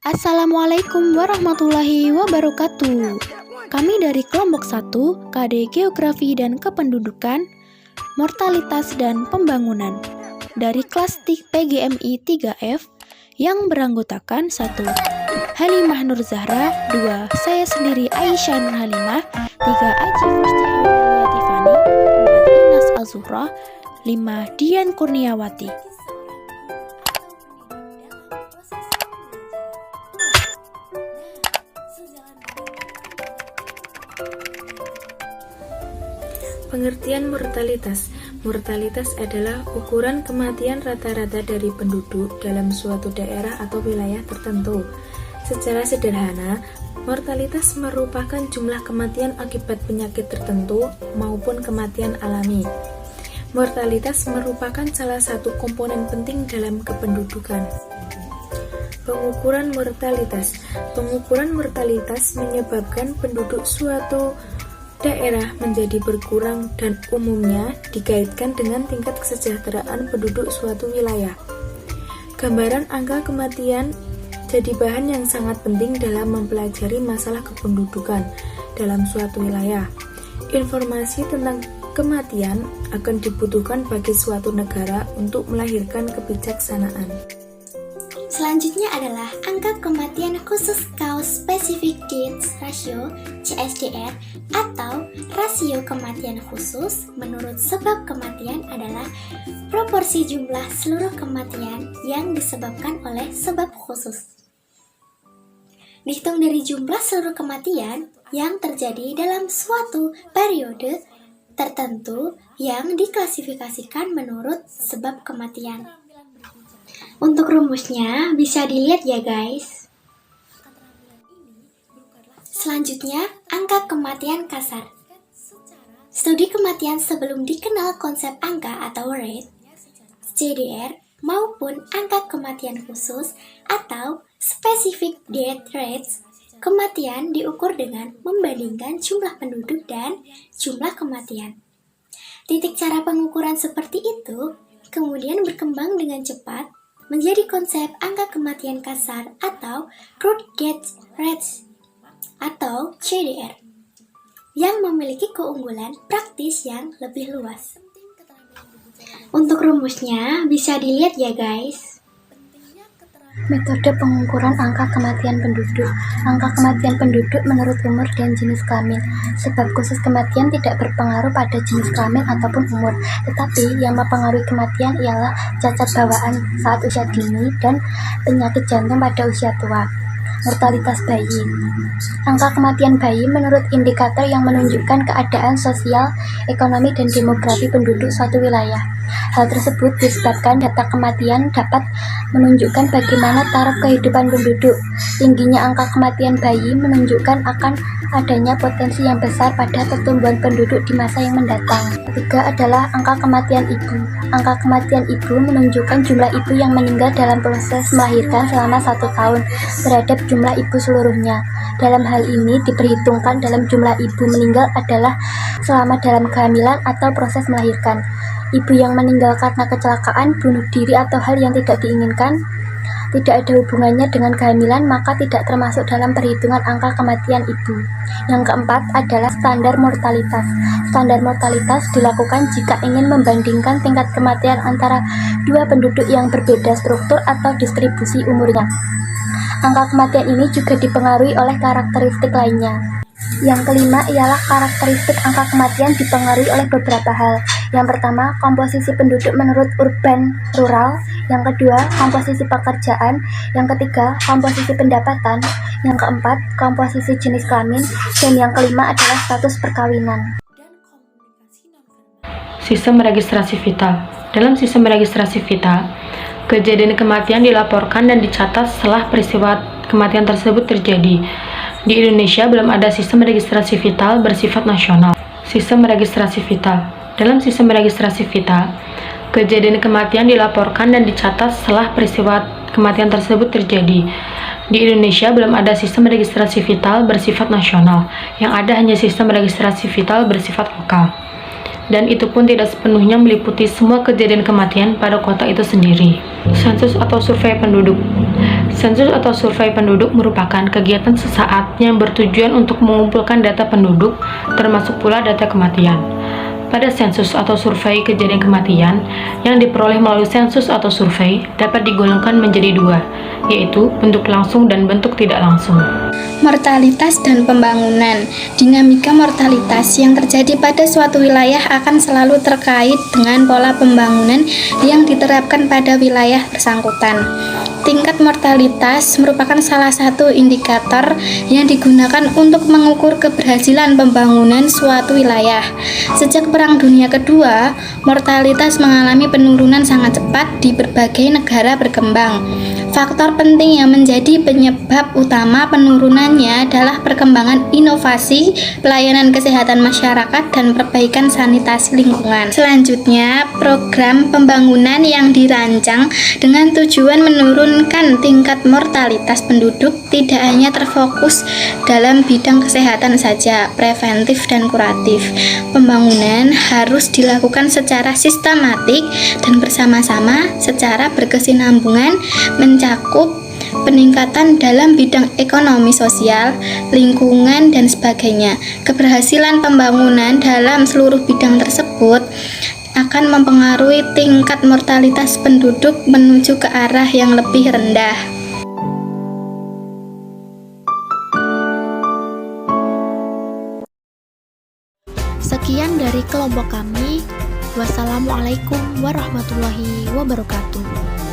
Assalamualaikum warahmatullahi wabarakatuh. Kami dari kelompok 1, KD Geografi dan Kependudukan, Mortalitas dan Pembangunan dari kelas PGMI 3F yang beranggotakan 1. Halimah Nur Zahra, 2. Saya sendiri Aisyah Nur Halimah, 3. Aji Fasti Aurelia Tiffany, 4. Inas Azura, 5. Dian Kurniawati. Pengertian mortalitas. Mortalitas adalah ukuran kematian rata-rata dari penduduk dalam suatu daerah atau wilayah tertentu. Secara sederhana, mortalitas merupakan jumlah kematian akibat penyakit tertentu maupun kematian alami. Mortalitas merupakan salah satu komponen penting dalam kependudukan. Pengukuran mortalitas. Pengukuran mortalitas menyebabkan penduduk suatu daerah menjadi berkurang dan umumnya dikaitkan dengan tingkat kesejahteraan penduduk suatu wilayah. Gambaran angka kematian jadi bahan yang sangat penting dalam mempelajari masalah kependudukan dalam suatu wilayah. Informasi tentang kematian akan dibutuhkan bagi suatu negara untuk melahirkan kebijaksanaan. Selanjutnya adalah angka kematian khusus cause specific death ratio (CSDR) atau rasio kematian khusus menurut sebab kematian adalah proporsi jumlah seluruh kematian yang disebabkan oleh sebab khusus. Dihitung dari jumlah seluruh kematian yang terjadi dalam suatu periode tertentu yang diklasifikasikan menurut sebab kematian. Untuk rumusnya bisa dilihat ya guys. Selanjutnya, angka kematian kasar. Studi kematian sebelum dikenal konsep angka atau rate, CDR, maupun angka kematian khusus atau specific death rates, kematian diukur dengan membandingkan jumlah penduduk dan jumlah kematian. Titik cara pengukuran seperti itu kemudian berkembang dengan cepat menjadi konsep angka kematian kasar atau crude death rates atau CDR yang memiliki keunggulan praktis yang lebih luas. Untuk rumusnya bisa dilihat ya guys. Metode pengukuran angka kematian penduduk. Angka kematian penduduk menurut umur dan jenis kelamin. Sebab khusus kematian tidak berpengaruh pada jenis kelamin ataupun umur, tetapi yang mempengaruhi kematian ialah cacat bawaan saat usia dini dan penyakit jantung pada usia tua. Mortalitas bayi. Angka kematian bayi menurut indikator yang menunjukkan keadaan sosial, ekonomi, dan demografi penduduk suatu wilayah. Hal tersebut disebabkan data kematian dapat menunjukkan bagaimana taraf kehidupan penduduk. Tingginya angka kematian bayi menunjukkan akan adanya potensi yang besar pada pertumbuhan penduduk di masa yang mendatang. Ketiga adalah angka kematian ibu. Angka kematian ibu menunjukkan jumlah ibu yang meninggal dalam proses melahirkan selama 1 tahun terhadap jumlah ibu seluruhnya. Dalam hal ini diperhitungkan dalam jumlah ibu meninggal adalah selama dalam kehamilan atau proses melahirkan. Ibu yang meninggal karena kecelakaan, bunuh diri, atau hal yang tidak diinginkan tidak ada hubungannya dengan kehamilan, maka tidak termasuk dalam perhitungan angka kematian ibu. Yang keempat adalah standar mortalitas. Standar mortalitas dilakukan jika ingin membandingkan tingkat kematian antara dua penduduk yang berbeda struktur atau distribusi umurnya. Angka kematian ini juga dipengaruhi oleh karakteristik lainnya. Yang kelima ialah karakteristik angka kematian dipengaruhi oleh beberapa hal. Yang pertama, komposisi penduduk menurut urban-rural. Yang kedua, komposisi pekerjaan. Yang ketiga, komposisi pendapatan. Yang keempat, komposisi jenis kelamin. Dan yang kelima adalah status perkawinan. Sistem registrasi vital. Dalam sistem registrasi vital, kejadian kematian dilaporkan dan dicatat setelah peristiwa kematian tersebut terjadi. Di Indonesia belum ada sistem registrasi vital bersifat nasional. Sistem registrasi vital. Dalam sistem registrasi vital, kejadian kematian dilaporkan dan dicatat setelah peristiwa kematian tersebut terjadi. Di Indonesia belum ada sistem registrasi vital bersifat nasional. Yang ada hanya sistem registrasi vital bersifat lokal. dan itu pun tidak sepenuhnya meliputi semua kejadian kematian pada kota itu sendiri. Sensus atau survei penduduk. Sensus atau survei penduduk merupakan kegiatan sesaat yang bertujuan untuk mengumpulkan data penduduk, termasuk pula data kematian. Pada sensus atau survei kejadian kematian yang diperoleh melalui sensus atau survei dapat digolongkan menjadi dua, yaitu bentuk langsung dan bentuk tidak langsung. Mortalitas dan pembangunan. Dinamika mortalitas yang terjadi pada suatu wilayah akan selalu terkait dengan pola pembangunan yang diterapkan pada wilayah bersangkutan. Tingkat mortalitas merupakan salah satu indikator yang digunakan untuk mengukur keberhasilan pembangunan suatu wilayah. Sejak Perang Dunia Kedua, mortalitas mengalami penurunan sangat cepat di berbagai negara berkembang. Faktor penting yang menjadi penyebab utama penurunannya adalah perkembangan inovasi, pelayanan kesehatan masyarakat, dan perbaikan sanitasi lingkungan. Selanjutnya, program pembangunan yang dirancang dengan tujuan menurunkan tingkat mortalitas penduduk tidak hanya terfokus dalam bidang kesehatan saja, preventif dan kuratif. Pembangunan harus dilakukan secara sistematik dan bersama-sama secara berkesinambungan mencakup peningkatan dalam bidang ekonomi sosial, lingkungan, dan sebagainya. Keberhasilan pembangunan dalam seluruh bidang tersebut akan mempengaruhi tingkat mortalitas penduduk menuju ke arah yang lebih rendah. Sekian dari kelompok kami. Wassalamualaikum warahmatullahi wabarakatuh.